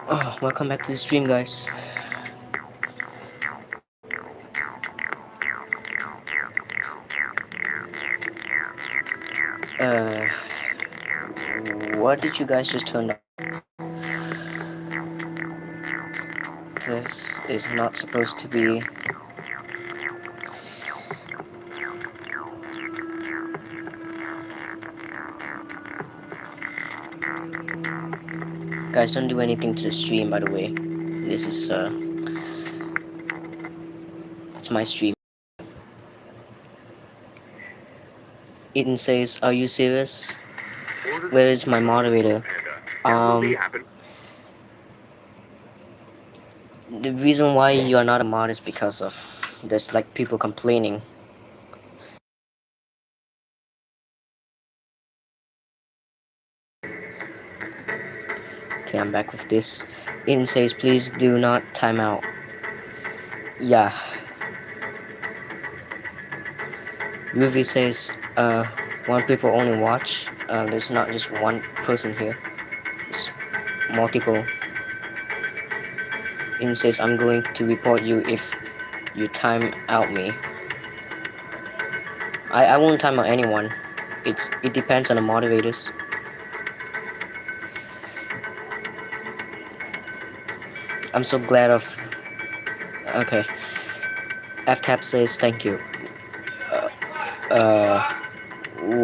Oh, welcome back to the stream, guys. Uh, what did you guys just turn on? This is not supposed to be. Guys, don't do anything to the stream, by the way. This is, it's my stream. Eden says, are you serious? Where is my moderator? The reason why you are not a mod is because of there's like people complaining. Okay, I'm back with this. Eden says, please do not time out. Yeah. Ruby says, one people only watch. There's not just one person here. It's multiple. Eden says, I'm going to report you if you time out me. I won't time out anyone. It depends on the moderators. I'm so glad of. Okay. F-Tap says thank you.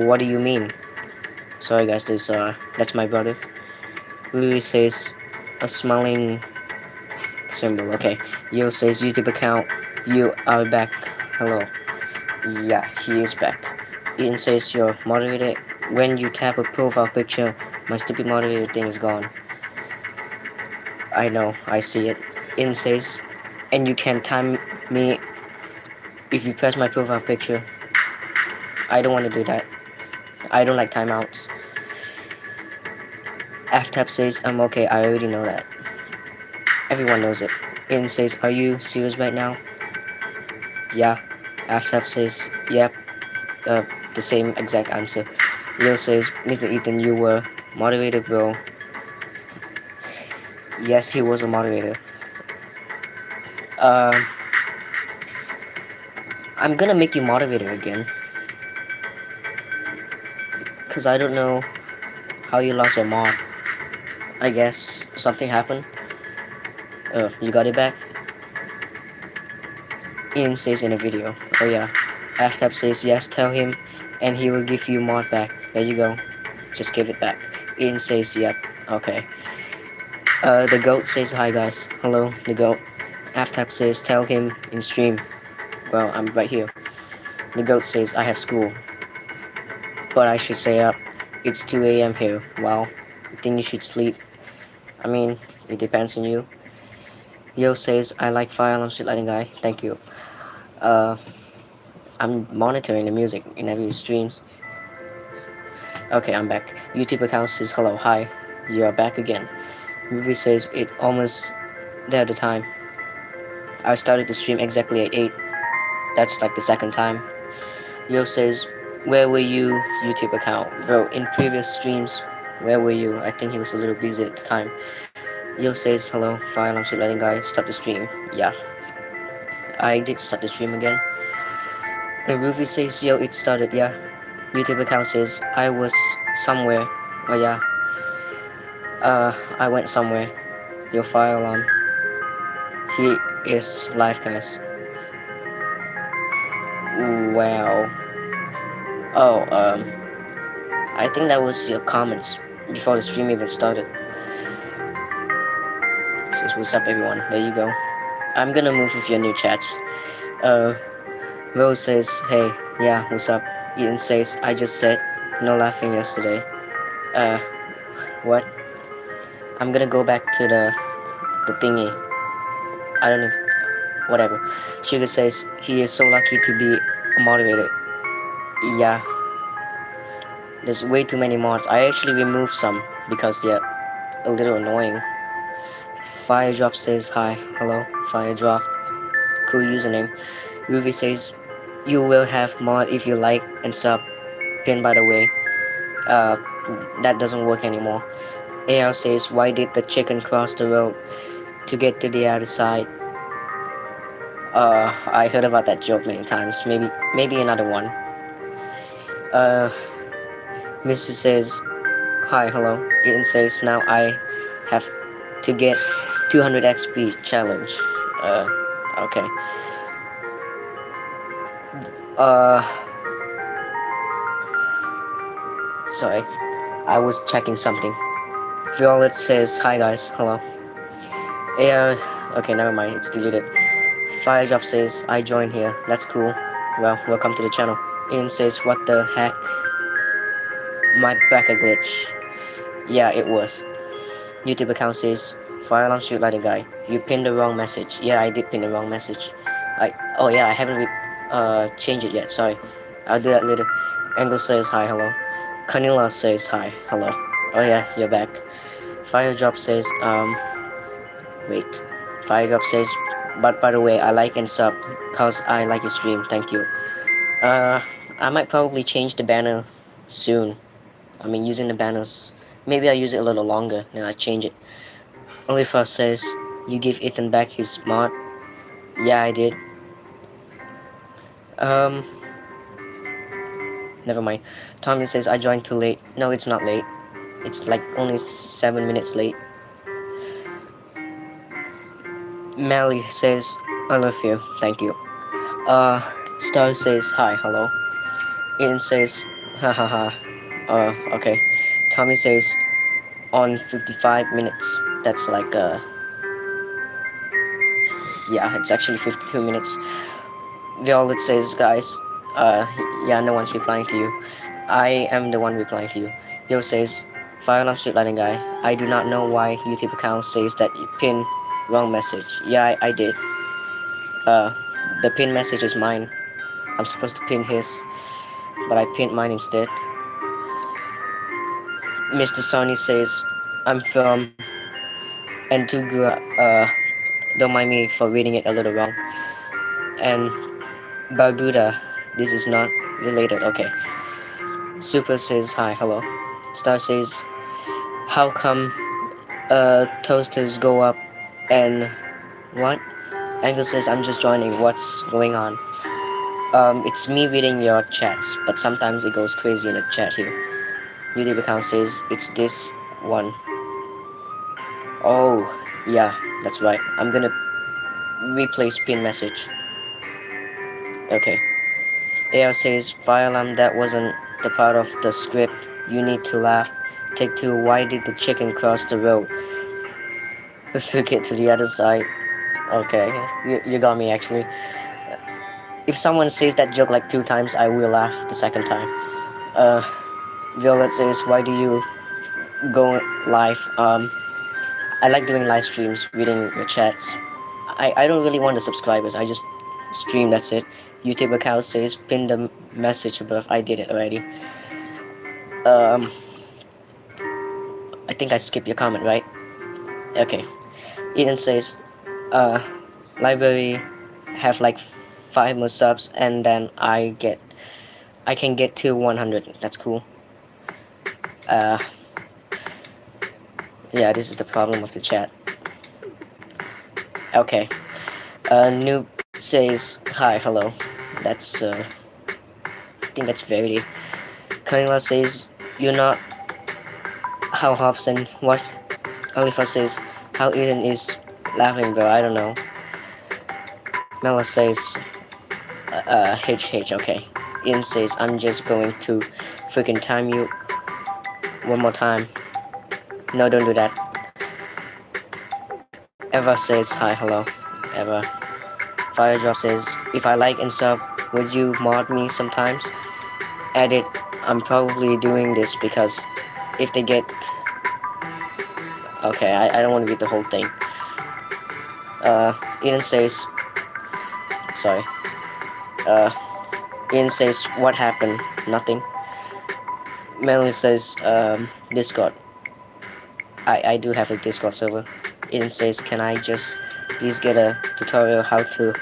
What do you mean? Sorry guys, that's my brother. Louis says a smiling symbol. Okay. Yo says YouTube account. You are back. Hello. Yeah, he is back. Ian says your moderator. When you tap a profile picture, my stupid moderator thing is gone. I know, I see it. Ian says, and you can time me if you press my profile picture. I don't want to do that. I don't like timeouts. F-Tap says, I'm okay, I already know that. Everyone knows it. Ian says, are you serious right now? Yeah. F-Tap says, yep. The same exact answer. Leo says, Mr. Ethan, you were moderator, bro. Yes, he was a moderator. I'm gonna make you moderator again. Because I don't know how you lost your mod. I guess something happened. You got it back? Ian says in a video. Oh yeah. F-Tap says yes, tell him, and he will give you mod back. There you go. Just give it back. Ian says yep. Okay. The goat says hi guys. Hello, the goat. F-Tap says tell him in stream. Well, I'm right here. The goat says I have school. But I should stay up. It's 2 a.m. here. Wow. I think you should sleep. I mean, it depends on you. Yo says I like Fire Alarm Streetlighting Guy. Thank you. I'm monitoring the music in every streams. Okay, I'm back. YouTube account says hello, hi. You are back again. Movie says it almost there the time. I started the stream exactly at 8. That's like the second time. Yo says, where were you, YouTube account? Bro, in previous streams, where were you? I think he was a little busy at the time. Yo says, hello, Fire Alarm Streetlighting Guy, start the stream. Yeah. I did start the stream again. And Ruby says, yo, it started, yeah. YouTube account says, I was somewhere. Oh yeah. I went somewhere. Your fire alarm. He is live, guys. Wow. Oh, I think that was your comments before the stream even started. Says, what's up, everyone? There you go. I'm gonna move with your new chats. Rose says, hey, yeah, what's up? Ian says, I just said, no laughing yesterday. What? I'm gonna go back to the thingy. I don't know. Whatever. Sugar says he is so lucky to be a moderator. Yeah. There's way too many mods. I actually removed some because they're a little annoying. Firedrop says hi. Hello, Firedrop. Cool username. Ruby says you will have mod if you like and sub. Pin by the way. Uh, that doesn't work anymore. AL says, why did the chicken cross the road to get to the other side? I heard about that joke many times. Maybe another one. Uh, Mrs. says, hi, hello. Ethan says, now I have to get 200 XP challenge. Okay. Uh, Sorry. I was checking something. Violet says, hi guys, hello. Yeah, okay, never mind, it's deleted. Firedrop says, I joined here, that's cool. Well, welcome to the channel. Ian says, what the heck? My bracket glitch. Yeah, it was. YouTube account says, fire alarm shoot lighting guy. You pinned the wrong message. Yeah, I did pin the wrong message. Oh yeah, I haven't changed it yet, sorry. I'll do that later. Angle says, hi, hello. Kanila says, hi, hello. Oh yeah, you're back. Firedrop says, wait. Firedrop says, but by the way, I like and sub cause I like your stream. Thank you. Uh, I might probably change the banner soon. I mean, using the banners. Maybe I'll use it a little longer, then I change it. Oliver says, you give Ethan back his mod. Yeah, I did. Um, Never mind. Tommy says, I joined too late. No, it's not late. It's like only 7 minutes late. Melly says, I love you. Thank you. Star says, hi, hello. Ian says, ha ha ha. Okay. Tommy says, on 55 minutes. That's like, yeah, it's actually 52 minutes. Violet says, guys, uh, yeah, no one's replying to you. I am the one replying to you. Yo says, fire alarm street lighting guy. I do not know why YouTube account says that you pin wrong message. Yeah, I did. Uh, the pin message is mine. I'm supposed to pin his, but I pinned mine instead. Mr. Sonny says, I'm from Antigua. Don't mind me for reading it a little wrong. And Barbuda, this is not related. Okay. Super says, hi, hello. Star says, how come toasters go up and what? Angle says, I'm just joining. What's going on? It's me reading your chats, but sometimes it goes crazy in the chat here. YouTube account says, it's this one. Oh, yeah, that's right. I'm gonna replace pin message. Okay. AR says, fire alarm, that wasn't the part of the script. You need to laugh. Take two, why did the chicken cross the road? To get to the other side. Okay, you got me actually. If someone says that joke like 2 times, I will laugh the second time. Uh, Violet says, why do you go live? I like doing live streams, reading the chats. I don't really want the subscribers, I just stream, that's it. YouTube account says, pin the message above. I did it already. Um, I think I skipped your comment, right? Okay. Eden says, uh, library have like 5 more subs and then I can get to 100. That's cool. Yeah, this is the problem with the chat. Okay. Noob says, hi, hello. That's, I think that's Verity. Kanila says, you're not how Hobson. What? Alifa says, how Eden is laughing, bro. I don't know. Mela says, HH, okay. Ian says, I'm just going to freaking time you one more time. No, don't do that. Eva says, hi, hello. Eva. Firedrop says, if I like and sub, would you mod me sometimes? Edit, I'm probably doing this because if they get... Okay, I don't want to read the whole thing. Ian says... Sorry. Ian says, what happened? Nothing. Melanie says, Discord. I do have a Discord server. Ian says, can I just please get a tutorial how to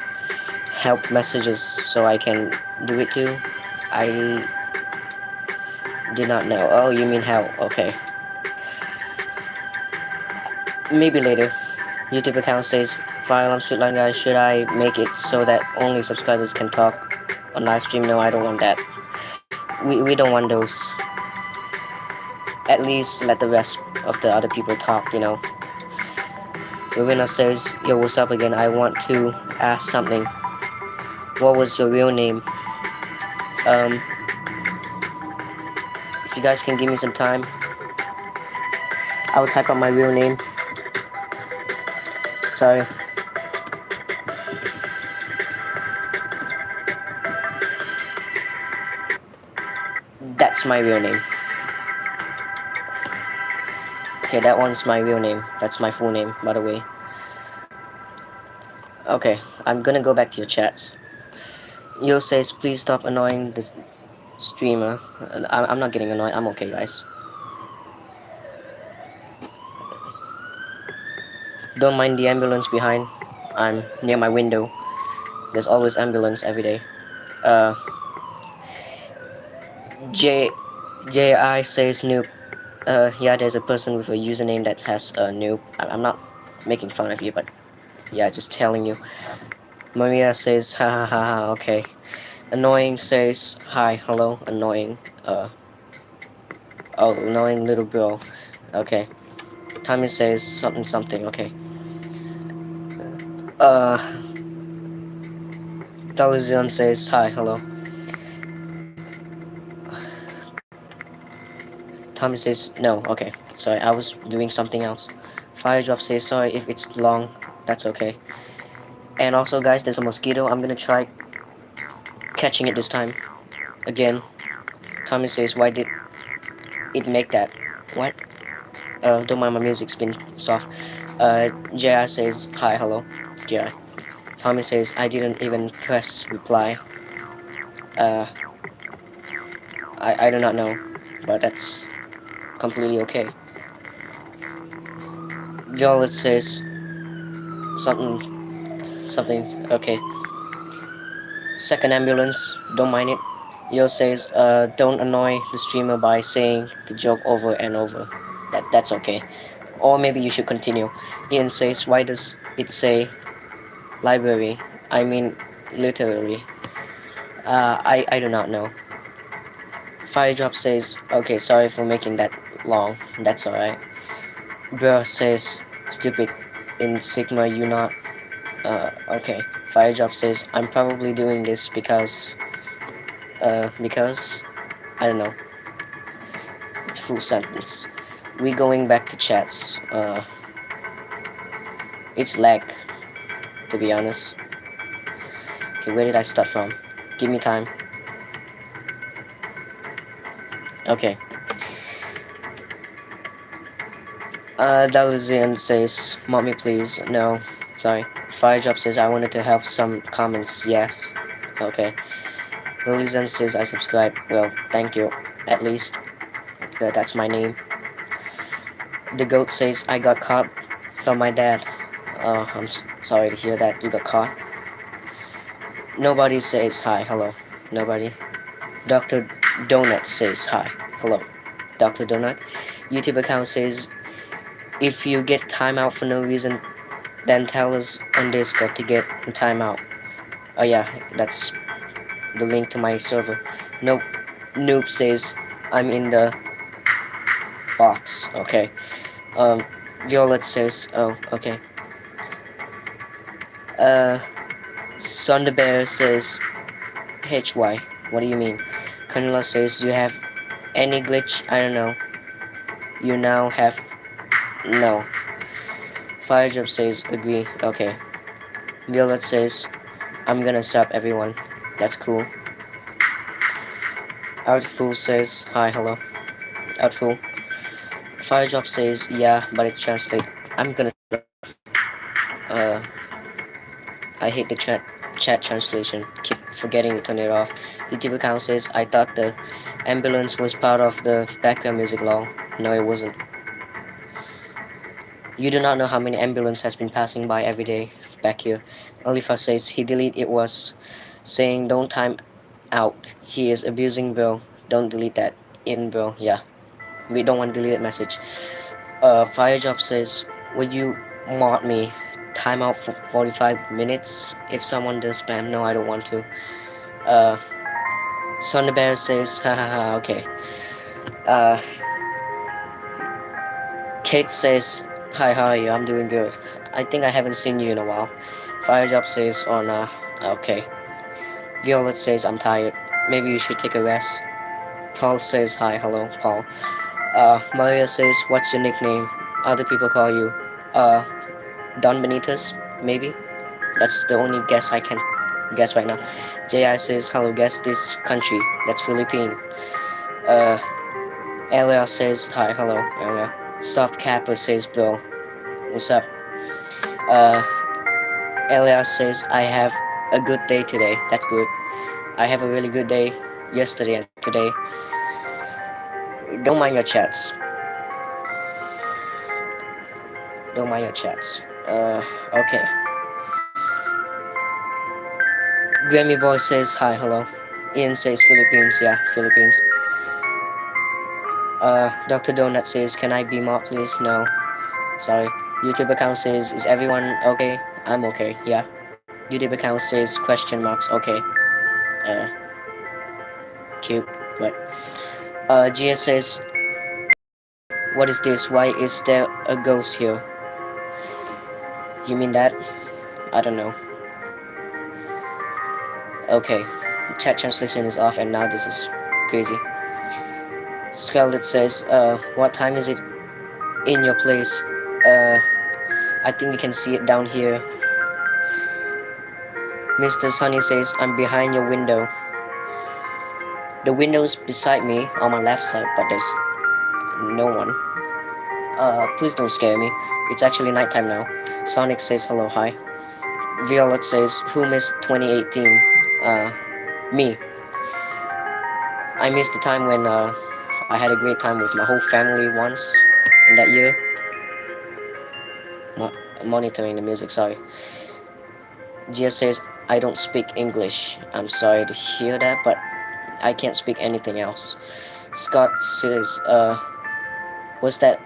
help messages so I can do it too? I did not know. Oh, you mean how? Okay. Maybe later. YouTube account says, Fire Alarm Streetlight guys, should I make it so that only subscribers can talk on live stream? No, I don't want that. We don't want those. At least let the rest of the other people talk, you know. Rowena says, yo, what's up again? I want to ask something. What was your real name? Um, if you guys can give me some time, I will type out my real name. Sorry. That's my real name. Okay, that one's my real name. That's my full name, by the way. Okay, I'm gonna go back to your chats. Yo says, please stop annoying the streamer. I'm not getting annoyed. I'm okay, guys. Don't mind the ambulance behind. I'm near my window. There's always ambulance every day. Uh, J J.I. says noob. Yeah, there's a person with a username that has a noob. I'm not making fun of you, but yeah, just telling you. Maria says, ha ha ha ha, okay. Annoying says, hi, hello, annoying. Oh, annoying little bro. Okay. Tommy says something something, okay. Uh, Dalizion says, hi, hello. Tommy says, no, okay. Sorry, I was doing something else. Firedrop says, sorry if it's long, that's okay. And also, guys, there's a mosquito. I'm gonna try catching it this time. Again. Tommy says, why did it make that? What? Don't mind my music's been soft. JR says, hi, hello. JR. Tommy says, I didn't even press reply. Uh, I do not know, but that's completely okay. Violet says, something, okay. Second ambulance, don't mind it. Yo says, don't annoy the streamer by saying the joke over and over. That's okay. Or maybe you should continue. Ian says, why does it say library? I mean, literally. I do not know. Firedrop says, okay, sorry for making that long. That's alright. Bruh says, stupid. In Sigma, you not. Okay. Firedrop says, I'm probably doing this because, I don't know. Full sentence. We going back to chats. It's lag, to be honest. Okay, where did I start from? Give me time. Okay. Dalizian says, mommy please. No, sorry. Firedrop says, I wanted to help some comments. Yes. Okay. Dalizian says, I subscribe. Well, thank you. At least. That's my name. The goat says, I got caught from my dad. I'm sorry to hear that you got caught. Nobody says hi, hello. Nobody. Dr. Donut says hi, hello. Dr. Donut. YouTube account says, if you get timeout for no reason, then tell us on Discord to get a timeout. Oh yeah, that's the link to my server. Nope. Noob says, I'm in the box. Okay. Violet says, oh, okay. Sunderbear says, HY. What do you mean? Canula says, you have any glitch? I don't know. You now have no. Firedrop says, agree. Okay. Violet says, I'm gonna sub everyone. That's cool. Outfool says, hi, hello. Outfool. Firedrop says, yeah, but it translates. I'm gonna. Uh, I hate the chat translation. Keep forgetting to turn it off. YouTube account says, I thought the ambulance was part of the background music lol. No, it wasn't. You do not know how many ambulance has been passing by every day back here. Olifa says he delete it was saying don't time out. He is abusing bro. Don't delete that. In bro, yeah. We don't want deleted message. Firedrop says would you mod me? Time out for 45 minutes if someone does spam. No, I don't want to. Uh, Bear says, hahaha, okay. Uh, Kate says, hi, how are you? I'm doing good. I think I haven't seen you in a while. Firejob says, oh nah, okay. Violet says, I'm tired. Maybe you should take a rest. Paul says, hi, hello, Paul. Maria says, what's your nickname? Other people call you, uh, Don Benitez, maybe? That's the only guess I can guess right now. J.I. says, hello, guess this country. That's Philippine. Uh, Elia says, hi, hello, Elia. Stop Kappa says, bro, what's up? Uh, Elia says, I have a good day today. That's good. I have a really good day yesterday and today. Don't mind your chats. Don't mind your chats. Okay. Grammy Boy says, hi, hello. Ian says, Philippines. Yeah, Philippines. Dr. Donut says, can I be mod, please? No. Sorry. YouTube account says, is everyone okay? I'm okay. Yeah. YouTube account says, question marks. Okay. Uh, cute. But, GS says, what is this? Why is there a ghost here? You mean that? I don't know. Okay. Chat translation is off and now this is crazy. Scarlet says, what time is it in your place? I think we can see it down here. Mr. Sunny says, I'm behind your window. The window's beside me on my left side, but there's no one. Please don't scare me. It's actually nighttime now. Sonic says hello, hi. Violet says, who missed 2018? Me. I missed the time when I had a great time with my whole family once in that year. Monitoring the music, sorry. Gia says, I don't speak English. I'm sorry to hear that, but I can't speak anything else. Scott says, was that,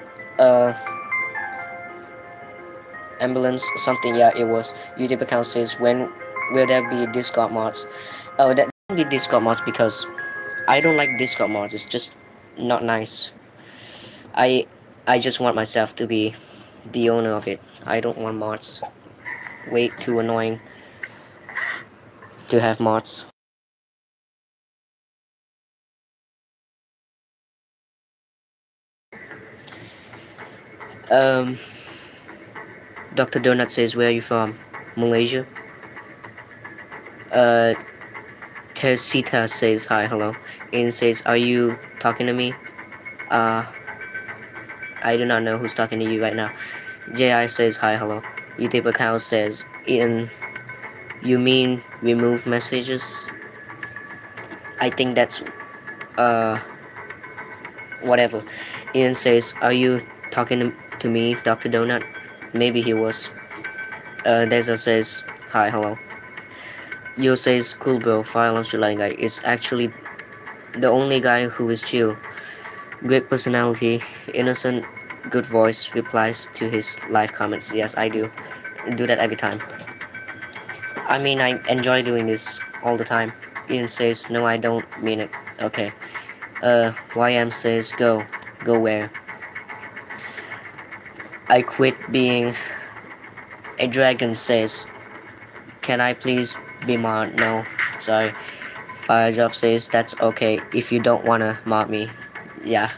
ambulance something? Yeah, it was. YouTube account says, when will there be Discord mods? Oh, that won't be Discord mods because I don't like Discord mods. It's just not nice. I I just want myself to be the owner of it. I don't want mods. Way too annoying to have mods. Um, Dr. Donut says, where are you from? Malaysia. Uh, Tersita says, hi, hello. Ian says, are you talking to me? Uh, I do not know who's talking to you right now. J.I. says, hi, hello. YouTube account says, Ian, you mean remove messages? I think that's, uh, whatever. Ian says, are you talking to me, Dr. Donut? Maybe he was. Deza says, hi, hello. Yo says, cool bro, fire alarm streetlight guy is actually the only guy who is chill. Great personality, innocent, good voice, replies to his live comments. Yes, I do. Do that every time. I mean, I enjoy doing this all the time. Ian says, no, I don't mean it. Okay. YM says, go. Go where? I quit being a dragon says, can I please be mod? No, sorry. Firejob says, that's okay if you don't wanna mod me. Yeah,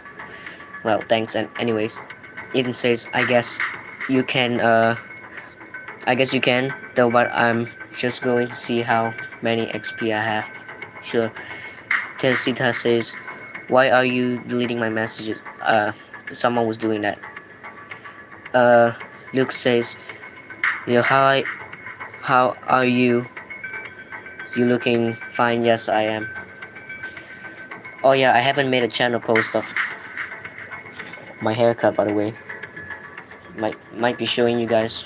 well, thanks. And anyways, Eden says, I guess you can, though, but I'm just going to see how many XP I have. Sure. Teresita says, why are you deleting my messages? Someone was doing that. Luke says, yo, how are you? You looking fine? Yes, I am. Oh yeah, I haven't made a channel post of my haircut, by the way. Might be showing you guys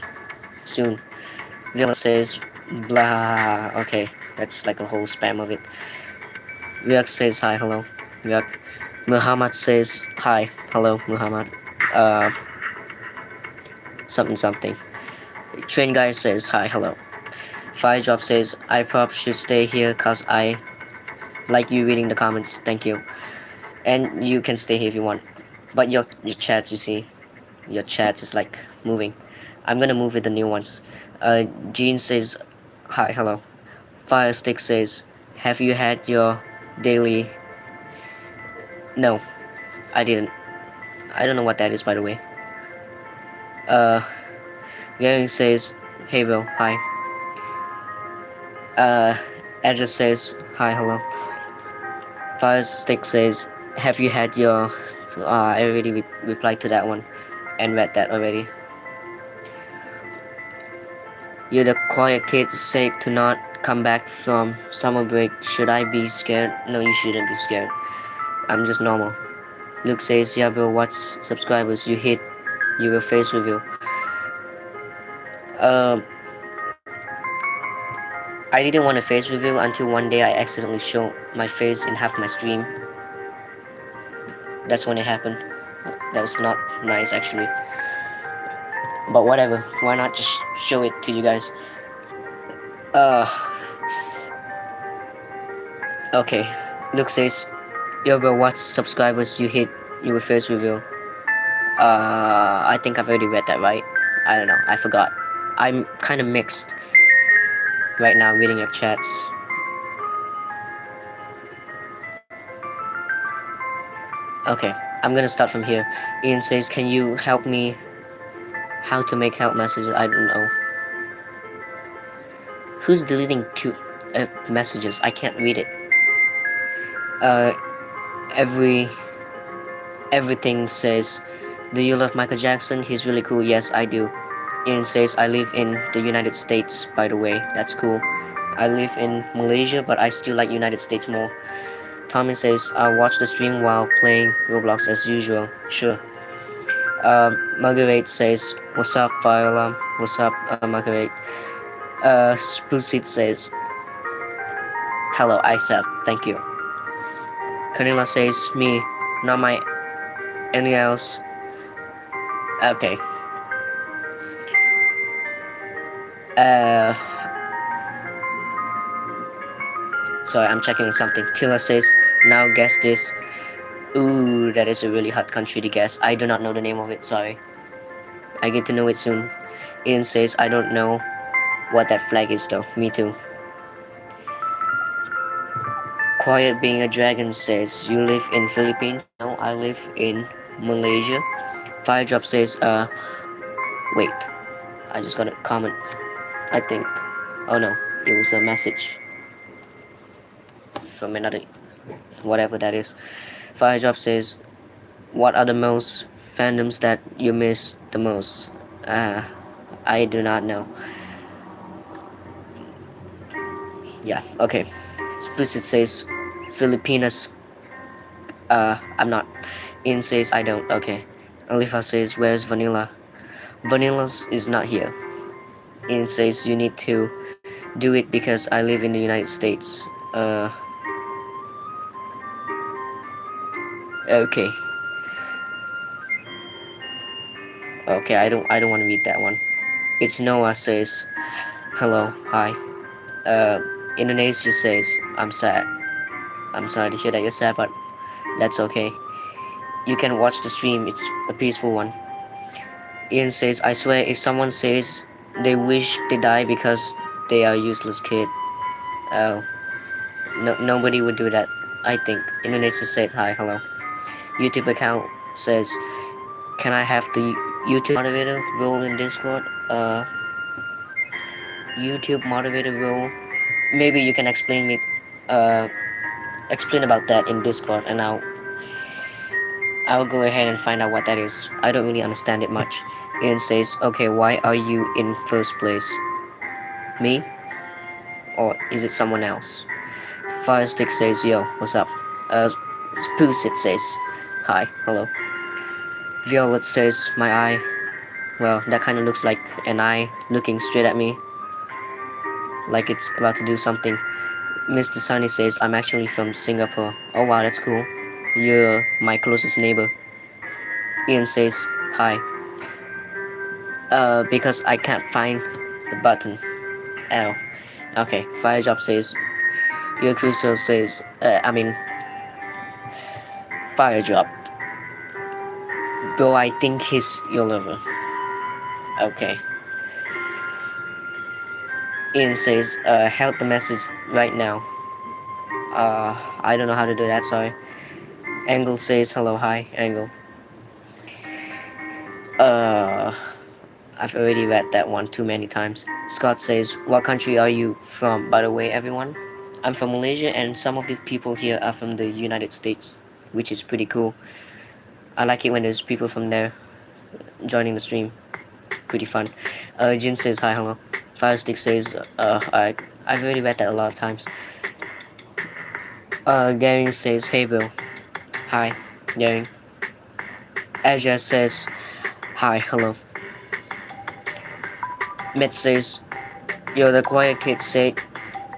soon. Villa says, blah. Okay, that's like a whole spam of it. Riak says hi, hello. Riak. Muhammad says hi, hello, Muhammad. Uh, something something. Train guy says hi, hello. Fire drop says I probably should stay here cause I like you reading the comments. Thank you. And you can stay here if you want. But your chats, you see, your chats is like moving. I'm gonna move with the new ones. Jean says hi, hello. Firestick says, have you had your daily? No, I didn't. I don't know what that is, by the way. Uh, Gary says, hey Will, hi. Uh, Edge says, hi, hello. Firestick says, have you had your? I already replied to that one and read that already. You're the quiet kid said to not come back from summer break. Should I be scared? No, you shouldn't be scared. I'm just normal. Luke says, yeah bro, what's subscribers? You hit your face reveal. Um, I didn't want a face reveal until one day I accidentally showed my face in half my stream. That's when it happened. That was not nice actually. But whatever, why not just show it to you guys? Uh, okay. Luke says, yo bro, what subscribers you hit your face reveal? I think I've already read that, right? I don't know, I forgot. I'm kind of mixed right now reading your chats. Okay, I'm gonna start from here. Ian says, can you help me how to make help messages? I don't know. Who's deleting cute messages? I can't read it. Uh, every everything says, do you love Michael Jackson? He's really cool. Yes, I do. Ian says, I live in the United States, by the way. That's cool. I live in Malaysia, but I still like United States more. Tommy says, I watch the stream while playing Roblox as usual. Sure. Margaret says, what's up, Fire Alarm? What's up, Margaret? Spruceit says, hello, Isaac. Thank you. Canela says, me, not my any else. Okay. Sorry, I'm checking something. Tila says, now guess this. Ooh, that is a really hard country to guess. I do not know the name of it, sorry. I get to know it soon. Ian says, I don't know what that flag is though. Me too. Quiet being a dragon says, you live in Philippines? No, I live in Malaysia. Firedrop says, wait. I just got a comment. I think. Oh no, it was a message from another, whatever that is. Firedrop says, what are the most fandoms that you miss the most? I do not know. Yeah, okay. Explicit says, Filipinas. I'm not. Ian says, I don't. Okay. Alifa says, where's Vanilla? Vanilla's is not here. Ian says, you need to do it because I live in the United States. Okay. Okay, I don't want to read that one. It's Noah says, hello, hi. Indonesia says, I'm sad. I'm sorry to hear that you're sad, but that's okay. You can watch the stream, it's a peaceful one. Ian says, I swear if someone says they wish they die because they are a useless kid, oh, no, nobody would do that, I think. Indonesia said, hi, hello. YouTube account says, can I have the YouTube moderator role in Discord? YouTube moderator role. Maybe you can explain about that in Discord, and I'll go ahead and find out what that is. I don't really understand it much. Ian says, okay, why are you in first place? Me? Or is it someone else? Firestick says, yo, what's up? Spoosit says, hi, hello. Violet says, my eye. Well, that kind of looks like an eye looking straight at me, like it's about to do something. Mr. Sunny says, I'm actually from Singapore. Oh wow, that's cool. You're my closest neighbor. Ian says, hi. Because I can't find the button. Ow. Okay, Fire Job says, your cruiser says, Fire Job. Bro, I think he's your lover. Okay. Ian says, help the message right now. I don't know how to do that, sorry. Angle says, hello, hi, Angle. Uh, I've already read that one too many times. Scott says, what country are you from, by the way, everyone? I'm from Malaysia, and some of the people here are from the United States, which is pretty cool. I like it when there's people from there joining the stream. Pretty fun. Jin says, hi, hello. Firestick says, I've already read that a lot of times. Gary says, hey, Bill. Hi, Gary. Aja says, hi, hello. Matt says, yo, the quiet kid said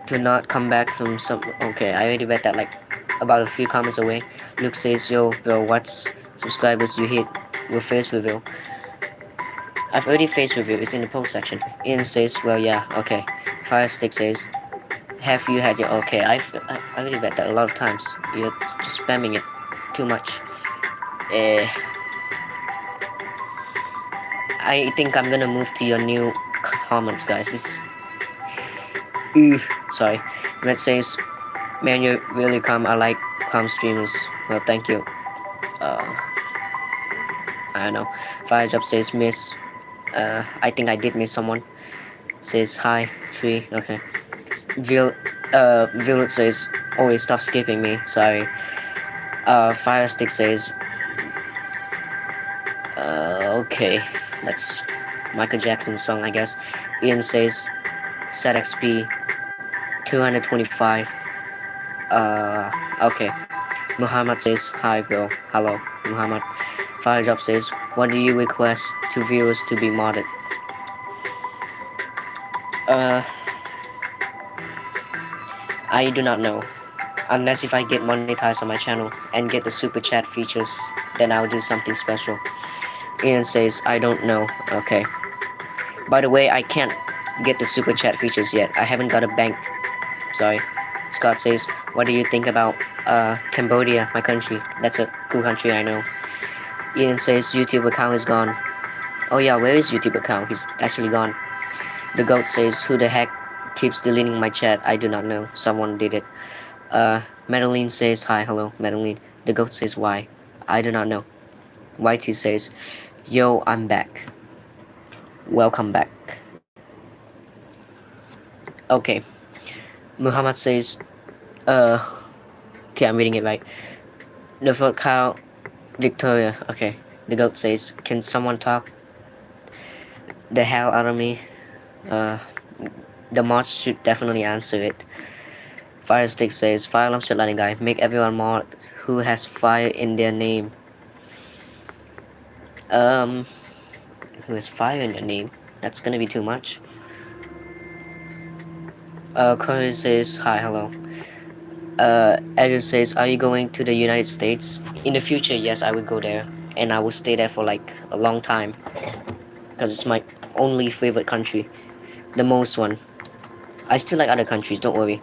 to not come back from some. Okay, I already read that like about a few comments away. Luke says, yo, bro, what's subscribers you hit with face reveal? I've already face reveal, it's in the post section. Ian says, well, yeah, okay. Firestick says, have you had your. Okay, I already read that a lot of times. You're just spamming it too much. I think I'm gonna move to your new comments, guys. This. Sorry. Matt says, man, you're really calm. I like calm streamers. Well, thank you. I don't know. Fire Job says, miss. I think I did miss someone. Says, hi, tree. Okay. Violet says, always stop skipping me. Sorry. Firestick says, okay. That's Michael Jackson's song, I guess. Ian says, set XP 225. Okay. Muhammad says, hi bro. Hello, Muhammad. Firejob says, what do you request to viewers to be modded? I do not know. Unless if I get monetized on my channel and get the super chat features, then I'll do something special. Ian says, I don't know. Okay. By the way, I can't get the super chat features yet. I haven't got a bank. Sorry. Scott says, what do you think about Cambodia, my country? That's a cool country, I know. Ian says, YouTube account is gone. Oh yeah, where is YouTube account? He's actually gone. The goat says, who the heck keeps deleting my chat? I do not know. Someone did it. Madeline says, hi, hello, Madeline. The goat says, why? I do not know. YT says, yo, I'm back. Welcome back. Okay. Muhammad says, okay, I'm reading it right. The first cow, Victoria. Okay. The goat says, can someone talk the hell out of me? The mods should definitely answer it. Firestick says, fire alarm shot lightning guy. Make everyone mod who has fire in their name. Who has fire in their name? That's gonna be too much. Corey says, hi, hello. Edgar says, are you going to the United States? In the future, yes, I will go there. And I will stay there for like a long time. Because it's my only favorite country. The most one. I still like other countries, don't worry.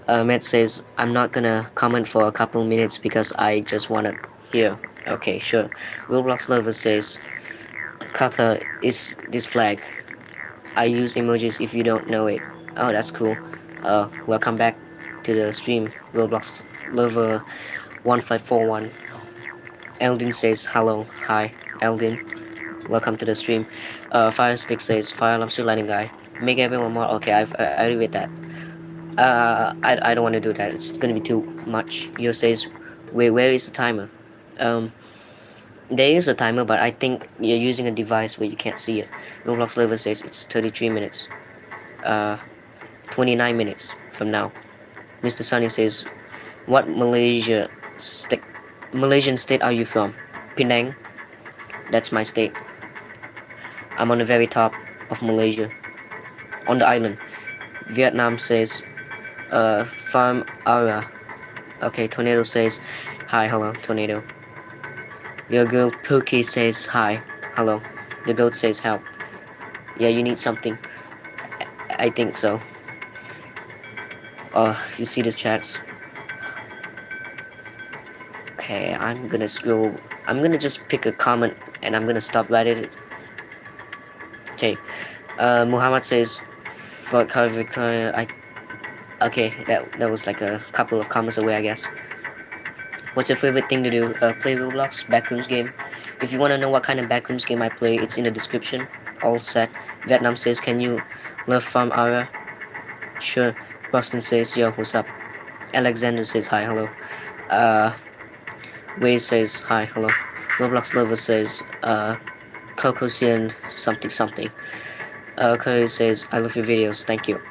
Matt says, I'm not gonna comment for a couple minutes because I just wanna hear. Okay, sure. Roblox Lover says, Qatar is this flag. I use emojis if you don't know it. Oh, that's cool. Welcome back to the stream, Roblox Lover 1541. Eldin says, hello, hi, Eldin. Welcome to the stream. Firestick says, fire alarm shoot lightning guy. Make everyone more. Okay, I already read that. I don't want to do that. It's gonna be too much. Yo says, where is the timer? There is a timer, but I think you're using a device where you can't see it. Roblox Lover says it's 33 minutes. 29 minutes from now. Mr. Sunny says, what Malaysian state are you from? Penang. That's my state. I'm on the very top of Malaysia. On the island. Vietnam says, Farm Ara. Okay, Tornado says, hi, hello, Tornado. Your girl Pookie says, hi, hello. The goat says, help. Yeah, you need something. I think so. You see the chats. Okay, I'm gonna scroll. I'm gonna just pick a comment and I'm gonna stop right at it. Okay. Muhammad says, "Fuck how Victoria." Okay, that was like a couple of comments away, I guess. What's your favorite thing to do? Play Roblox, Backrooms game. If you wanna know what kind of Backrooms game I play, it's in the description. All set. Vietnam says, "Can you love Farm Ara?" Sure. Boston says, "Yo, what's up?" Alexander says, "Hi, hello." Uh, Wade says, "Hi, hello." Roblox Lover says, Cocosian something something. Curry says, "I love your videos, thank you."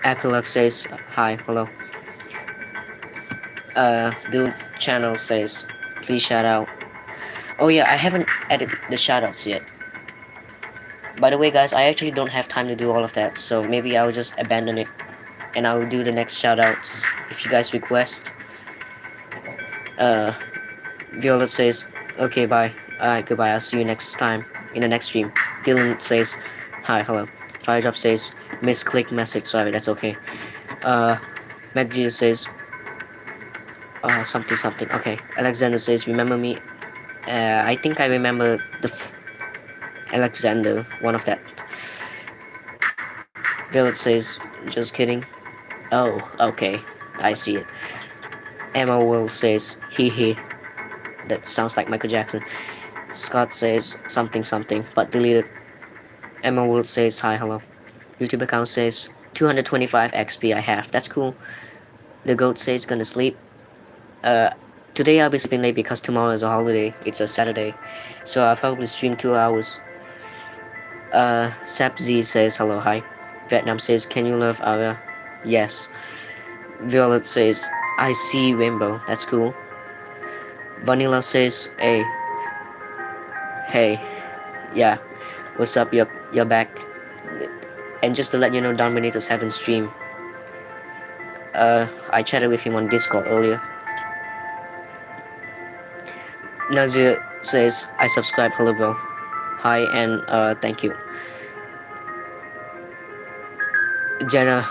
Apilux says, "Hi, hello." Dude Channel says, "Please shout out." Oh yeah, I haven't added the shoutouts yet. By the way, guys, I actually don't have time to do all of that, so maybe I'll just abandon it and I'll do the next shoutouts if you guys request. Violet says, "Okay, bye." Alright, goodbye. I'll see you next time in the next stream. Dylan says, "Hi, hello." Firedrop says, "Misclick message." Sorry, that's okay. Maggie says, something something. Okay. Alexander says, "Remember me?" I think I remember Alexander, one of that. Violet says, "Just kidding." Oh, okay. I see it. Emma Will says, "Hee hee." That sounds like Michael Jackson. Scott says something something, but deleted. Emma Will says, "Hi, hello." YouTube account says 225 XP I have. That's cool. The goat says gonna sleep. Uh, Today I'll be sleeping late because tomorrow is a holiday. It's a Saturday, so I'll probably stream 2 hours. Sap Z says hello, hi. Vietnam says, "Can you love Ara?" Yes. Violet says, "I see rainbow." That's cool. Vanilla says, "Hey, hey, yeah, what's up? You're back." And just to let you know, Don Benitez haven't streamed. I chatted with him on Discord earlier. Nazir says, "I subscribe." Hello, bro. Hi and thank you. Jenna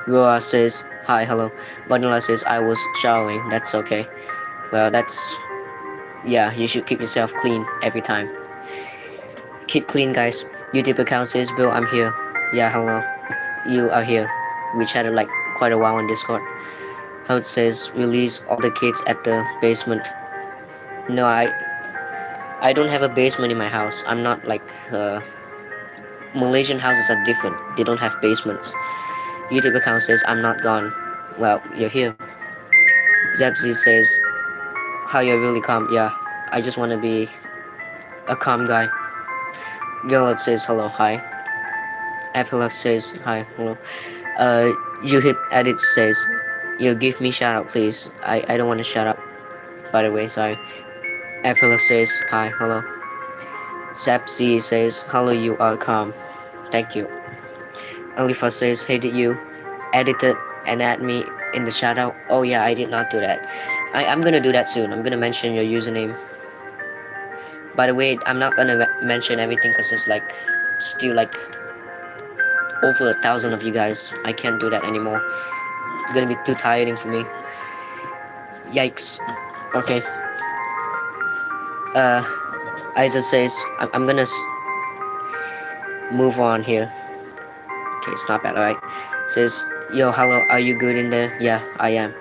Roa says, "Hi, hello." Vanilla says, "I was showering." That's okay. Well, yeah, you should keep yourself clean every time. Keep clean, guys. YouTube account says, "Bro, I'm here." Yeah, hello. You are here. We chatted like quite a while on Discord. How it says, "Release all the kids at the basement." No, I don't have a basement in my house. I'm not like Malaysian houses are different. They don't have basements. YouTube account says, "I'm not gone." Well, you're here. Zebzi says, "How you're really calm." Yeah, I just want to be a calm guy. Violet says, "Hello, hi." Epilogue says, "Hi, hello." You hit edit says, "You give me shout out, please." I don't want to shout out, by the way, sorry. Epilogue says, "Hi, hello." Zebzi says, "Hello, you are calm." Thank you. Alifa says, "Hey, did you edit it and add me in the shoutout?" Oh yeah, I did not do that. I'm gonna do that soon. I'm gonna mention your username. By the way, I'm not gonna mention everything because it's like still like over 1,000 of you guys. I can't do that anymore. It's gonna be too tiring for me. Yikes. Okay. Isa says, I'm gonna move on here. Okay, it's not bad, alright. Says, "Yo, hello, are you good in there?" Yeah, I am.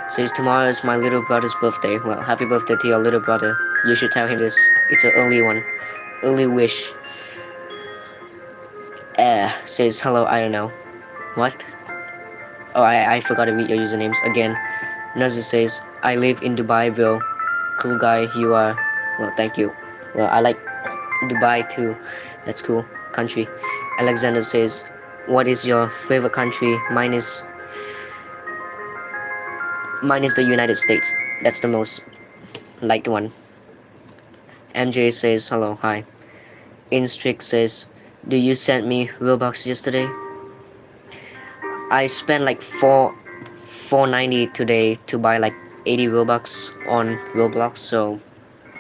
Says, "Tomorrow is my little brother's birthday." Well, happy birthday to your little brother. You should tell him this. It's an early one. Early wish. Says, "Hello, I don't know." What? Oh, I forgot to read your usernames again. Nazir says, "I live in Dubai, bro." Cool guy you are. Well, thank you. Well, I like Dubai too. That's cool. Country. Alexander says, "What is your favorite country?" Mine is the United States. That's the most liked one. MJ says, "Hello, hi." Instrict says, "Do you send me Robux yesterday?" I spent like 490 today to buy like 80 Robux on Roblox, so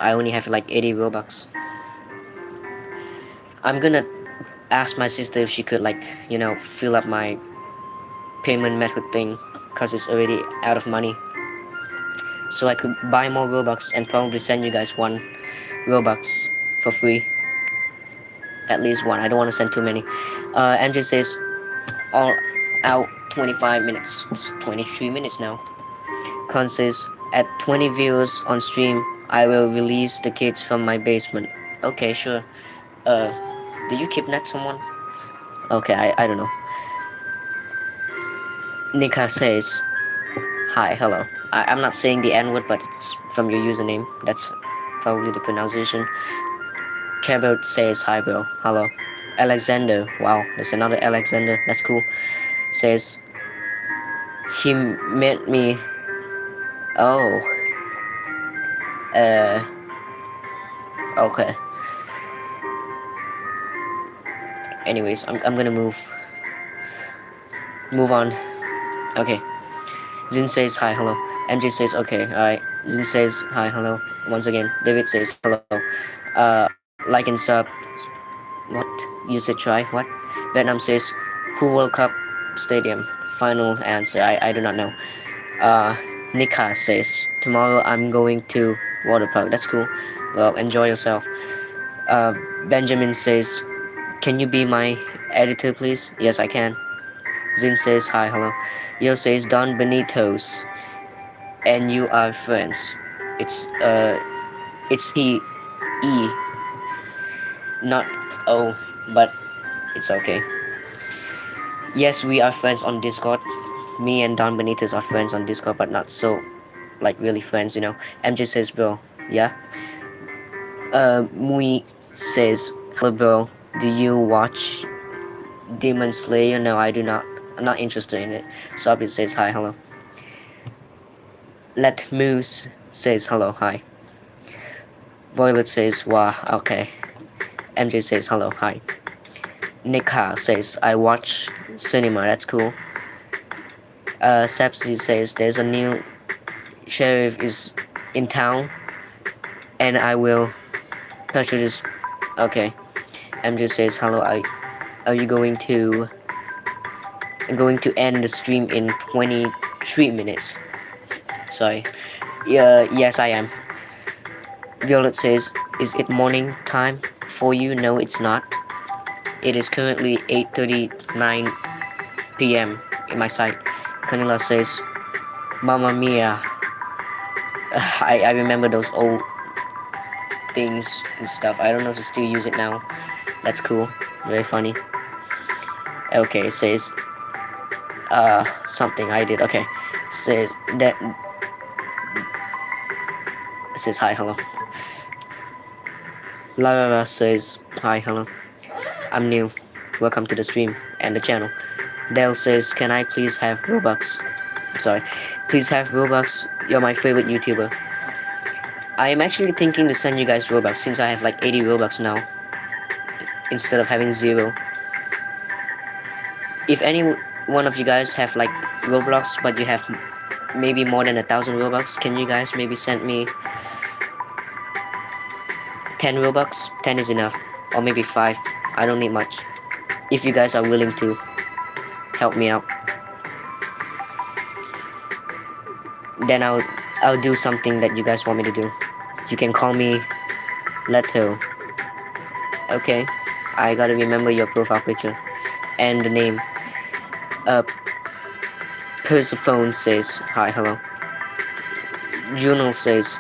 I only have like 80 Robux. I'm gonna ask my sister if she could fill up my payment method thing, cause it's already out of money. So I could buy more Robux and probably send you guys one Robux for free. At least one. I don't want to send too many. MJ says all out 25 minutes. It's 23 minutes now. Con says at 20 viewers on stream, I will release the kids from my basement. Okay, sure. Uh, did you kidnap someone? Okay, I don't know. Nika says hi, hello. I'm not saying the N word, but it's from your username. That's probably the pronunciation. Cabot says hi, bro. Hello. Alexander, wow, there's another Alexander. That's cool. Says he met me. Oh, uh, okay. Anyways, I'm gonna move on. Okay. Zin says hi, hello. MJ says okay, alright. Zin says hi, hello. Once again, David says hello. Like and sub. What? You said try? What? Vietnam says who World Cup stadium? Final answer. I do not know. Uh, Nika says tomorrow I'm going to water park. That's cool. Well, enjoy yourself. Uh, Benjamin says, can you be my editor, please? Yes, I can. Zin says hi, hello. Yo says Don Benitez, and you are friends. It's it's E, not O, but it's okay. Yes, we are friends on Discord. Me and Don Benitez are friends on Discord, but not so like really friends, you know. MJ says, bro, yeah. Mui says, hello, bro. Do you watch Demon Slayer? No, I do not. I'm not interested in it. Sobbit says hi, hello. Let Moose says hello, hi. Violet says wow, okay. MJ says hello, hi. Nika says I watch cinema, that's cool. Sepsi says there's a new sheriff is in town and I will purchase. Okay. MJ says hello. Are you going to end the stream in 23 minutes? Sorry. Yeah, yes I am. Violet says, is it morning time for you? No, it's not. It is currently 8:39 p.m. in my site. Canela says, Mamma Mia. I remember those old things and stuff. I don't know if they still use it now. That's cool. Very funny. Okay, it says something I did. Okay. Says that says hi, hello. Lara says hi, hello. I'm new. Welcome to the stream and the channel. Dell says, can I please have Robux? Sorry. Please have Robux. You're my favorite YouTuber. I am actually thinking to send you guys Robux since I have like 80 Robux now instead of having 0. If any one of you guys have like Roblox but you have maybe more than 1,000 Robux, can you guys maybe send me 10 Robux? 10 is enough, or maybe 5. I don't need much. If you guys are willing to help me out, then I'll do something that you guys want me to do. You can call me Leto. Okay, I gotta remember your profile picture and the name. Persephone says hi, hello. Juno says,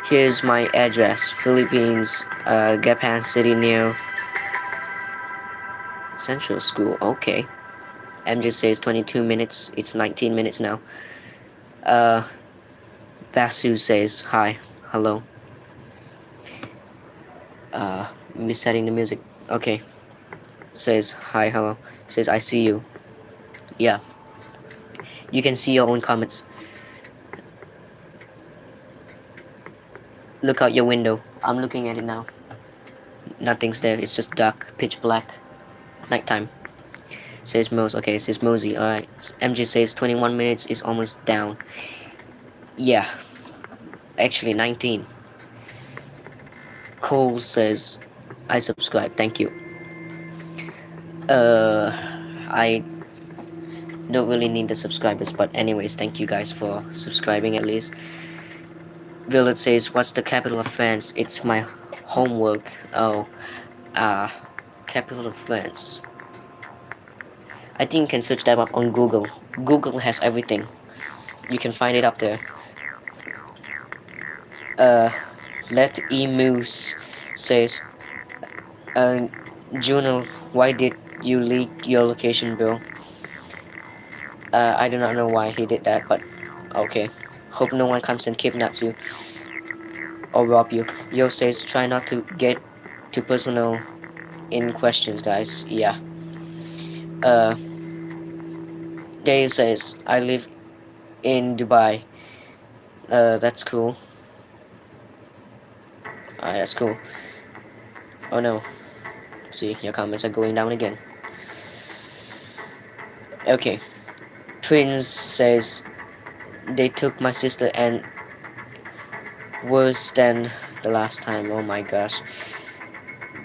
here's my address, Philippines, Gapan City near Central School. Okay. MJ says 22 minutes. It's 19 minutes now. Vasu says hi, hello. Resetting the music. Okay. Says hi, hello. Says I see you. Yeah. You can see your own comments. Look out your window. I'm looking at it now. Nothing's there. It's just dark, pitch black. Nighttime. Says Mose. Okay, says Mosey. Alright. MJ says 21 minutes is almost down. Yeah. Actually, 19. Cole says, I subscribe. Thank you. I don't really need the subscribers, but anyways, thank you guys for subscribing at least. Violet says, "What's the capital of France?" It's my homework. Oh, uh, capital of France. I think you can search that up on Google. Google has everything. You can find it up there. Uh, Let Emus says, uh, Juno, why did you leak your location, bro? I do not know why he did that, but okay. Hope no one comes and kidnaps you or rob you. Yo says, try not to get too personal in questions, guys. Yeah. Uh, Day says, I live in Dubai. That's cool. Alright, that's cool. Oh no. See, your comments are going down again. Okay. Prince says, they took my sister and worse than the last time. Oh my gosh.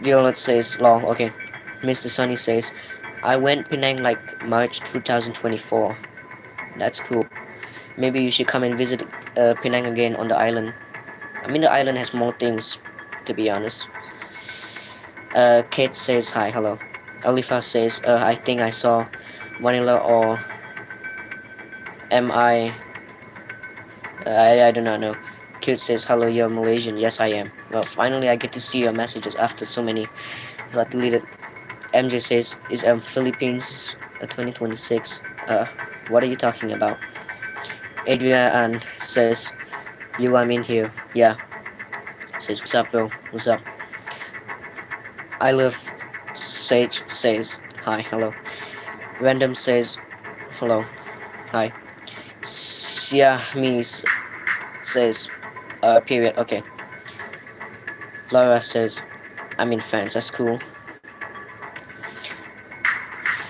Violet says, lol, okay. Mr. Sunny says, I went Penang like March 2024. That's cool. Maybe you should come and visit Penang again on the island. I mean, the island has more things, to be honest. Kate says, hi, hello. Alifa says, I think I saw Vanilla or am I do not know. Cute says, hello, you're Malaysian. Yes, I am. Well, finally I get to see your messages after so many got deleted. MJ says, is Philippines 2026? What are you talking about? Adrian says, you I'm in here. Yeah. Says, what's up, bro? What's up? I love Sage says, hi, hello. Random says, hello, hi. Siamese says, period, okay. Laura says, I'm in France, that's cool.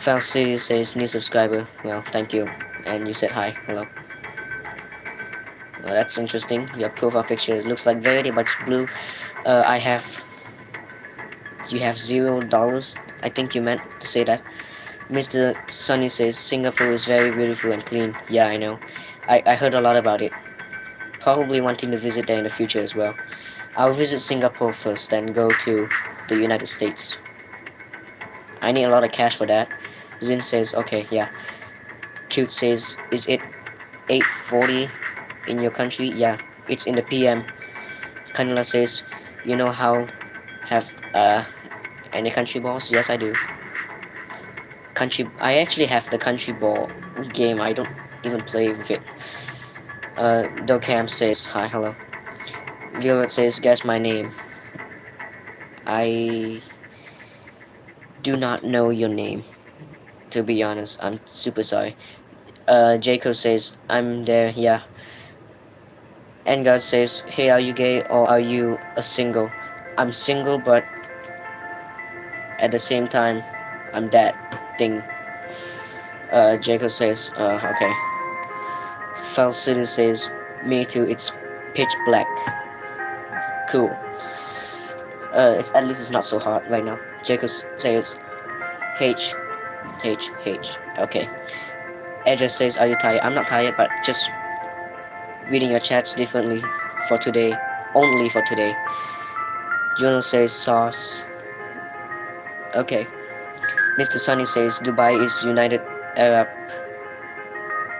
Falsity says, new subscriber. Well, thank you. And you said hi, hello. Well, that's interesting. Your profile picture looks like Verity, but it's blue. I have. You have $0. I think you meant to say that. Mr. Sunny says, Singapore is very beautiful and clean. Yeah, I know. I heard a lot about it. Probably wanting to visit there in the future as well. I'll visit Singapore first, then go to the United States. I need a lot of cash for that. Zin says, okay, yeah. Cute says, is it 8:40 in your country? Yeah, it's in the PM. Kanila says, you know how have any country balls? Yes, I do. I actually have the country ball game. I don't even play with it. Dokam says, hi, hello. Violet says, guess my name. I do not know your name. To be honest, I'm super sorry. Jacob says, I'm there, yeah. And God says, hey, are you gay or are you a single? I'm single, but at the same time, I'm that thing. Jacob says, okay. Falsity says, me too, it's pitch black. Cool. It's at least it's not so hot right now. Jacob says, H. Okay. Edge says, are you tired? I'm not tired, but just reading your chats differently for today. Only for today. Juno says, sauce. Okay. Mr. Sunny says, Dubai is United Arab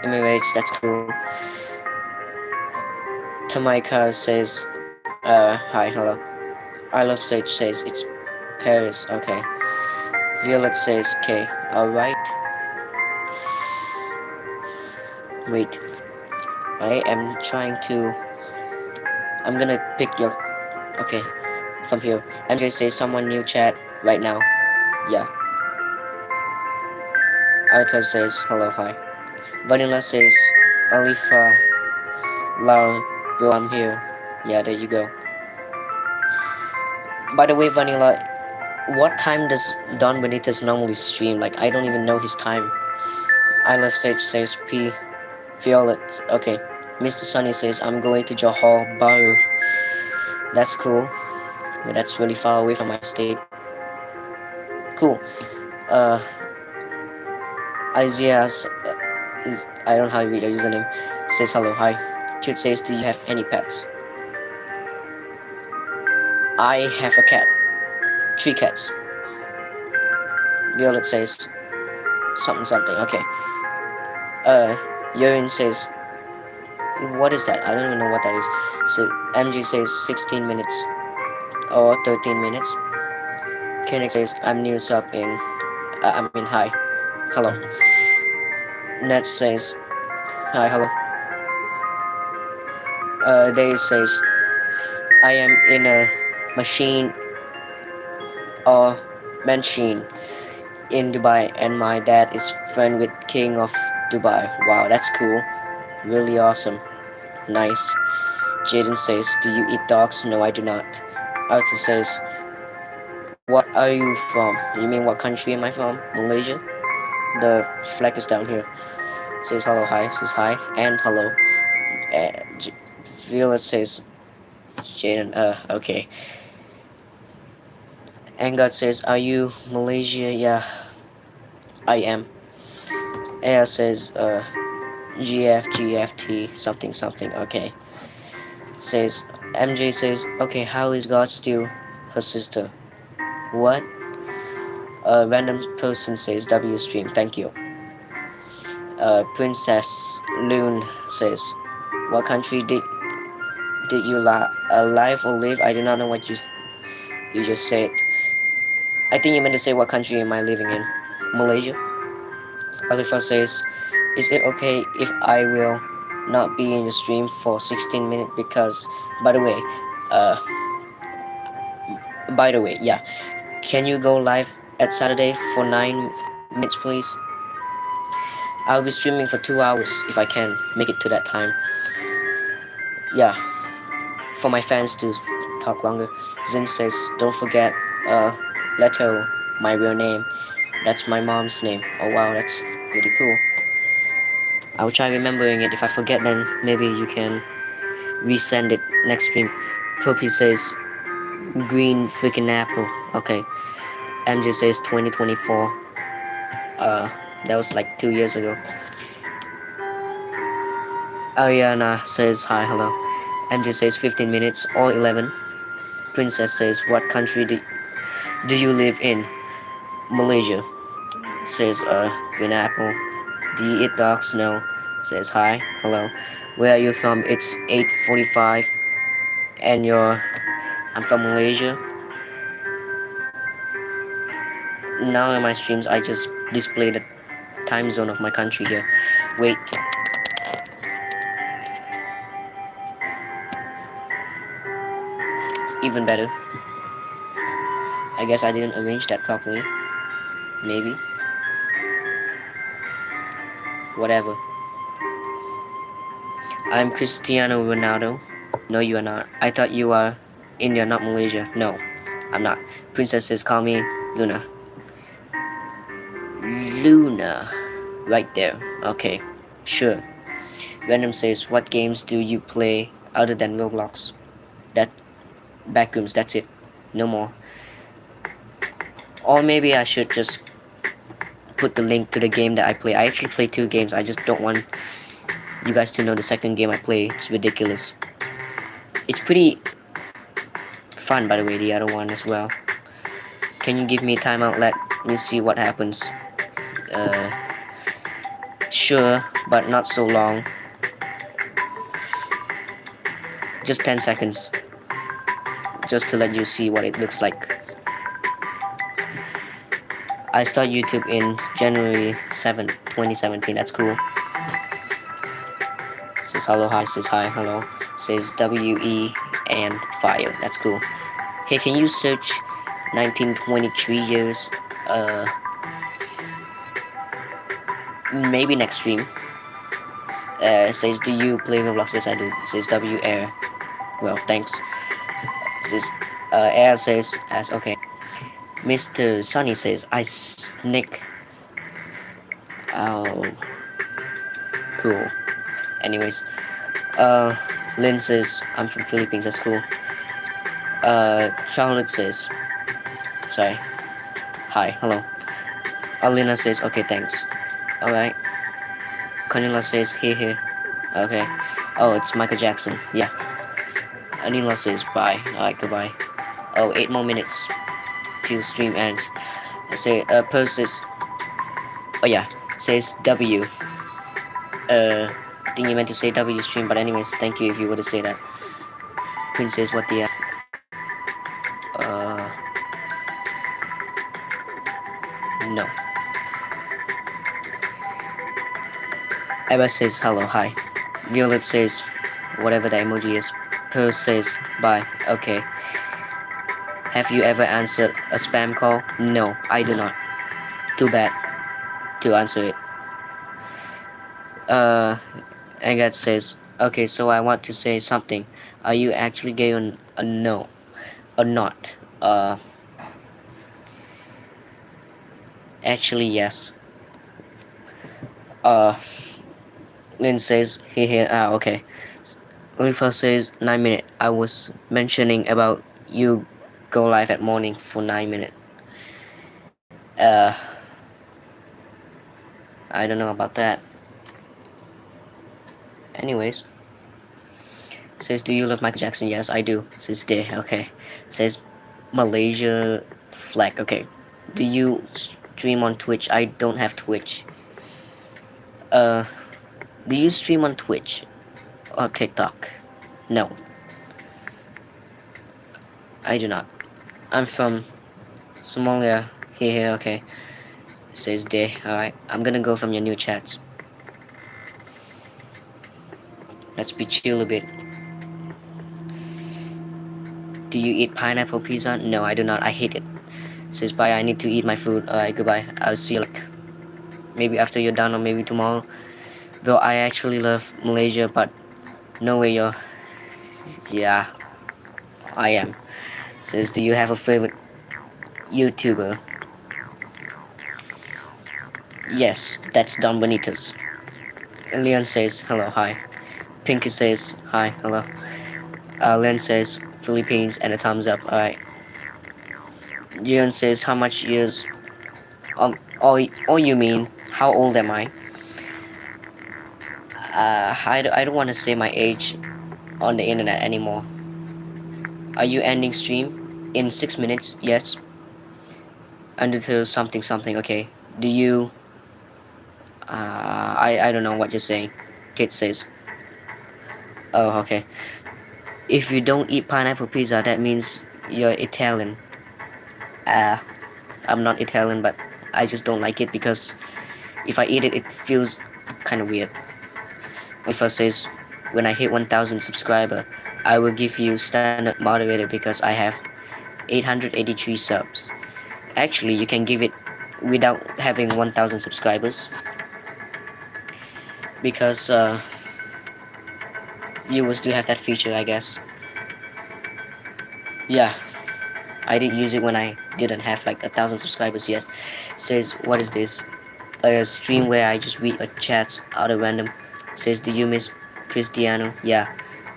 Emirates. That's cool. Tamaika says, hi, hello. I love Sage says, it's Paris. Okay. Violet says, okay. Alright. Wait. I am trying to. I'm gonna pick your. Okay. From here. MJ says, someone new chat right now. Yeah. Arthur says, hello, hi. Vanilla says, Alifa, Lau, bro, I'm here. Yeah, there you go. By the way, Vanilla, what time does Don Benitez normally stream? Like, I don't even know his time. I love Sage says, P. Violet, okay. Mr. Sunny says, I'm going to Johor Bahru. That's cool. But that's really far away from my state. Cool. Uh, Isaiah's, I don't know how to read your username, says hello, hi. Cute says, do you have any pets? I have a cat. 3 cats. Violet says, something something, okay. Yurin says, what is that? I don't even know what that is. So MG says 16 minutes or 13 minutes. Kenix says, I'm new sub in, hi. Hello. Ned says, hi, hello. Dave says, I am in a machine or machine in Dubai and my dad is friend with King of Dubai. Wow, that's cool. Really awesome. Nice. Jaden says, do you eat dogs? No, I do not. Arthur says, what are you from? You mean what country am I from? Malaysia? The flag is down here. Says hello, hi. Says hi and hello. Violet says, Jaden, okay. Angad says, are you Malaysia? Yeah, I am. Aya says, GFT, something, something, okay. Says, MJ says, okay, how is God still her sister? What? A random person says, W stream, thank you. Princess Loon says, what country did you alive or live? I do not know what you just said. I think you meant to say what country am I living in? Malaysia? Alifa says, is it okay if I will not be in the stream for 16 minutes because, by the way, uh, yeah, can you go live at Saturday for 9 minutes, please? I'll be streaming for 2 hours if I can make it to that time. Yeah, for my fans to talk longer. Zin says, don't forget, Leto, my real name. That's my mom's name. Oh wow, that's really cool. I'll try remembering it. If I forget, then maybe you can resend it next stream. Poppy says, green freaking apple. Okay. MJ says 2024. That was like 2 years ago. Ariana says hi, hello. MJ says 15 minutes or 11. Princess says, what country do you live in? Malaysia. Says, green apple. Do you eat dogs? No. Says hi, hello. Where are you from? It's 8:45. And I'm from Malaysia. Now in my streams, I just display the time zone of my country here. Wait. Even better. I guess I didn't arrange that properly. Maybe. Whatever. I'm Cristiano Ronaldo. No, you are not. I thought you are India, not Malaysia. No, I'm not. Princesses call me Luna. Luna. Right there. Okay. Sure. Random says, what games do you play other than Roblox? That Backrooms, that's it. No more. Or maybe I should just put the link to the game that I play. I actually play 2 games. I just don't want you guys to know the second game I play. It's ridiculous. It's pretty fun, by the way, the other one as well. Can you give me a timeout? Let me see what happens. Sure, but not so long. Just 10 seconds. Just to let you see what it looks like. I started YouTube in January 7th, 2017. That's cool. Says hello, hi, says hi, hello. Says WE and fire. That's cool. Hey, can you search 1923 years? Maybe next stream. Says, do you play Roblox? Yes, I do. Says W Air. Well, thanks. Says, Air says, as okay. Mr. Sunny says, I sneak. Oh, cool. Anyways, Lynn says, I'm from Philippines. That's cool. Charlotte says, sorry. Hi, hello. Alina says, okay, thanks. Alright. Cornelia says, hey. Okay. Oh, it's Michael Jackson. Yeah. Anila says, bye. Alright, goodbye. Oh, 8 more minutes till stream ends. I say, Pearl says, oh yeah, says W. I think you meant to say W stream, but anyways, thank you if you were to say that. Prince says, what the F? No. Eva says, hello, hi. Violet says, whatever the emoji is. Pearl says, bye. Okay. Have you ever answered a spam call? No, I do not. Too bad to answer it. Agatha says, okay, so I want to say something. Are you actually gay or no? Or not? Actually, yes. Lynn says, okay. Oliver says, 9 minutes. I was mentioning about you go live at morning for 9 minutes. I don't know about that. Anyways. Says, do you love Michael Jackson? Yes, I do. Says, okay. Says, Malaysia flag. Okay. Do you stream on Twitch? I don't have Twitch. Do you stream on Twitch or TikTok? No. I do not. I'm from Somalia. Here, okay. Says day. Alright. I'm gonna go from your new chats. Let's be chill a bit. Do you eat pineapple pizza? No, I do not. I hate it. Says bye, I need to eat my food. Alright, goodbye. I'll see you like maybe after you're done or maybe tomorrow. Though I actually love Malaysia, but no way you're... Yeah, I am. Says, do you have a favorite YouTuber? Yes, that's Don Benitez. Leon says, hello, hi. Pinky says, hi, hello. Len says, Philippines, and a thumbs up, alright. Jian says, how much years... or you mean, how old am I? I don't want to say my age on the internet anymore. Are you ending stream in 6 minutes? Yes. Until something, okay. Do you... I don't know what you're saying. Kid says. Oh, okay. If you don't eat pineapple pizza, that means you're Italian. I'm not Italian, but I just don't like it because if I eat it, it feels kind of weird. If I says, when I hit 1,000 subscriber, I will give you standard moderator because I have 883 subs. Actually, you can give it without having 1,000 subscribers because you will still have that feature, I guess. Yeah, I did use it when I didn't have like 1,000 subscribers yet. Says, what is this? A stream where I just read a chat out of random. Says, do you miss Cristiano? Yeah.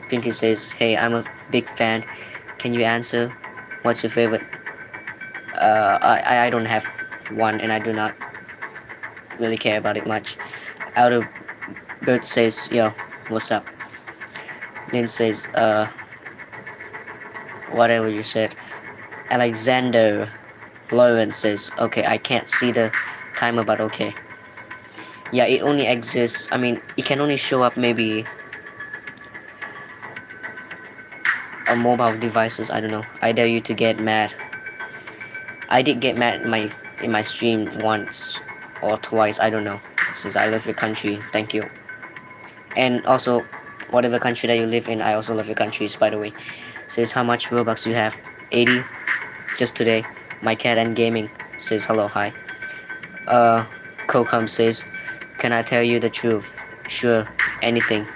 Pinky says, hey, I'm a big fan. Can you answer? What's your favorite? I don't have one and I do not really care about it much. Out of Bird says, yo, what's up? Lynn says, whatever you said. Alexander Lawrence says, okay, I can't see the timer, but okay. Yeah, it only exists, it can only show up maybe on mobile devices, I don't know. I dare you to get mad. I did get mad in my stream once or twice, I don't know. Since I love your country, thank you. And also, whatever country that you live in, I also love your countries, by the way. Says how much Robux you have. 80 just today. My cat and gaming says hello, hi. Kokum says, can I tell you the truth? Sure, anything.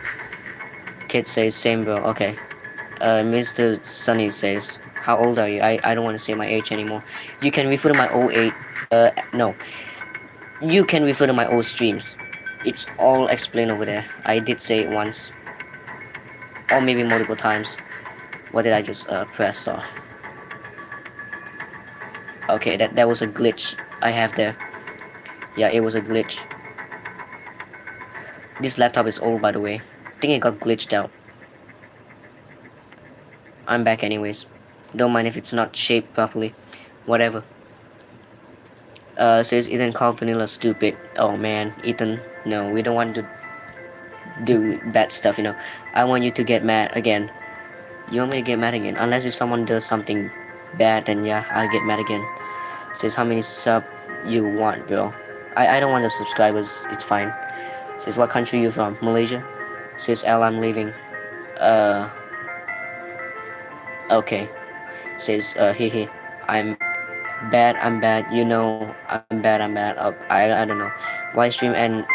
Kid says same bro, okay. Mr. Sunny says, how old are you? I don't want to say my age anymore. You can refer to my old age. No. You can refer to my old streams. It's all explained over there. I did say it once. Or maybe multiple times. What did I just press off? Okay, that was a glitch I have there. Yeah, it was a glitch. This laptop is old, by the way. I think it got glitched out. I'm back anyways. Don't mind if it's not shaped properly. Whatever. Says Ethan called Vanilla stupid. Oh man, Ethan, no, we don't want to do bad stuff, you know. I want you to get mad again. You want me to get mad again? Unless if someone does something bad, then yeah, I'll get mad again. Says how many sub you want, bro. I don't want the subscribers, it's fine. Says what country you from? Malaysia? Says L, I'm leaving. Uh, okay. Says he. I'm bad, you know, I'm bad. Oh, I don't know. Why stream end?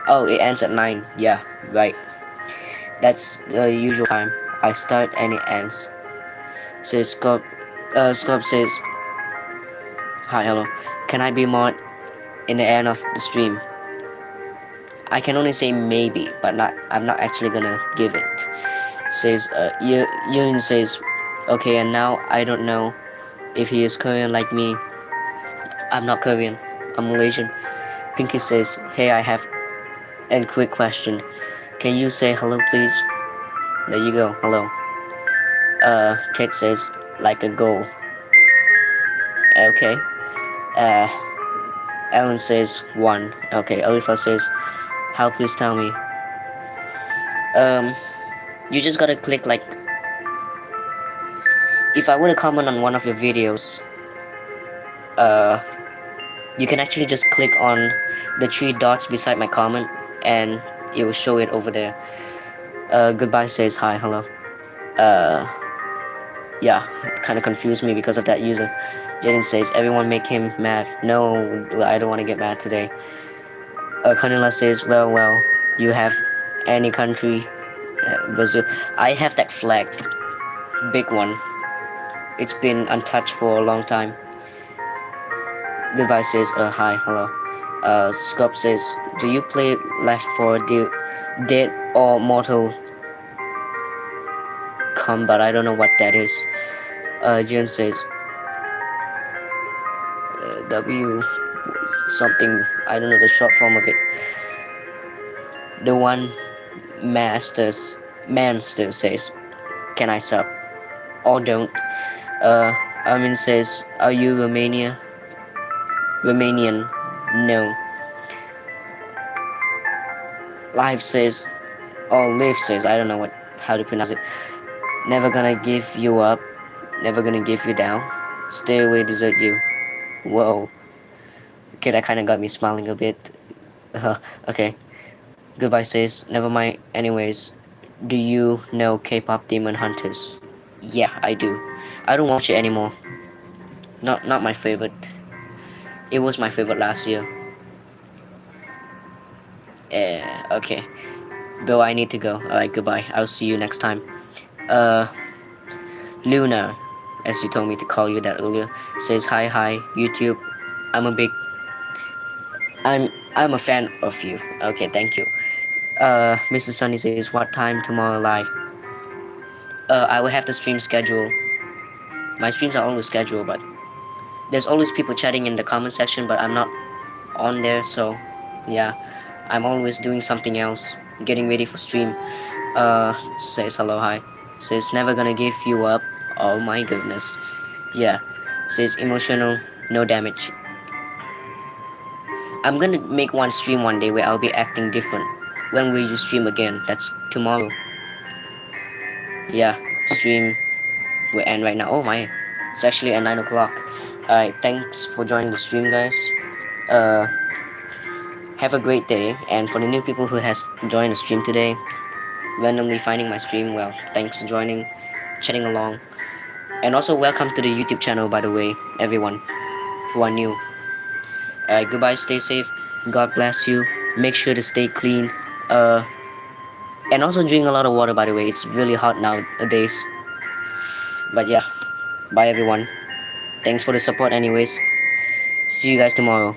Oh, it ends at 9. Yeah, right. That's the usual time. I start and it ends. Says Scope says, hi, hello. Can I be mod in the end of the stream? I can only say maybe, but I'm not actually gonna give it. Says, Yun says, okay, and now I don't know if he is Korean like me. I'm not Korean, I'm Malaysian. Pinky says, hey, I have a quick question. Can you say hello, please? There you go, hello. Kate says, like a goal. Okay. Uh, Ellen says, 1. Okay, Alifa says, how, please tell me. You just gotta click like, if I were to comment on one of your videos, you can actually just click on the 3 dots beside my comment and it will show it over there. Goodbye says hi, hello. Yeah, kind of confused me because of that user. Jaden says, everyone make him mad. No, I don't want to get mad today. Kanila says, well, you have any country, Brazil. I have that flag, big one. It's been untouched for a long time. Goodbye says, hi, hello. Scope says, do you play Left 4 Dead or Mortal Kombat? I don't know what that is. Jen says, W something, I don't know the short form of it. The one Manster says, can I sub? Or don't. Armin says, are you Romanian? No. Live says, or Live says, I don't know how to pronounce it. Never gonna give you up, never gonna give you down. Stay away, desert you. Whoa. Okay, that kinda got me smiling a bit. Okay. Goodbye says, never mind. Anyways, do you know K-pop Demon Hunters? Yeah, I do. I don't watch it anymore. Not my favorite. It was my favorite last year. Okay. Bill, I need to go. Alright, goodbye. I'll see you next time. Luna, as you told me to call you that earlier, says hi YouTube. I'm a fan of you. Okay, thank you. Mr. Sunny says, what time tomorrow live? I will have the stream schedule. My streams are always scheduled, but there's always people chatting in the comment section, but I'm not on there, so yeah, I'm always doing something else, getting ready for stream. Says hello, hi. Says never gonna give you up. Oh my goodness. Yeah. Says emotional, no damage. I'm gonna make one stream one day where I'll be acting different. When will you stream again? That's tomorrow. Yeah, stream will end right now. Oh my, it's actually at 9 o'clock. Alright, thanks for joining the stream, guys. Have a great day. And for the new people who has joined the stream today, randomly finding my stream, well, thanks for joining, chatting along. And also welcome to the YouTube channel, by the way, everyone who are new. Goodbye, stay safe, God bless you, make sure to stay clean, and also drink a lot of water, by the way, it's really hot nowadays. But yeah, bye everyone, thanks for the support anyways, see you guys tomorrow.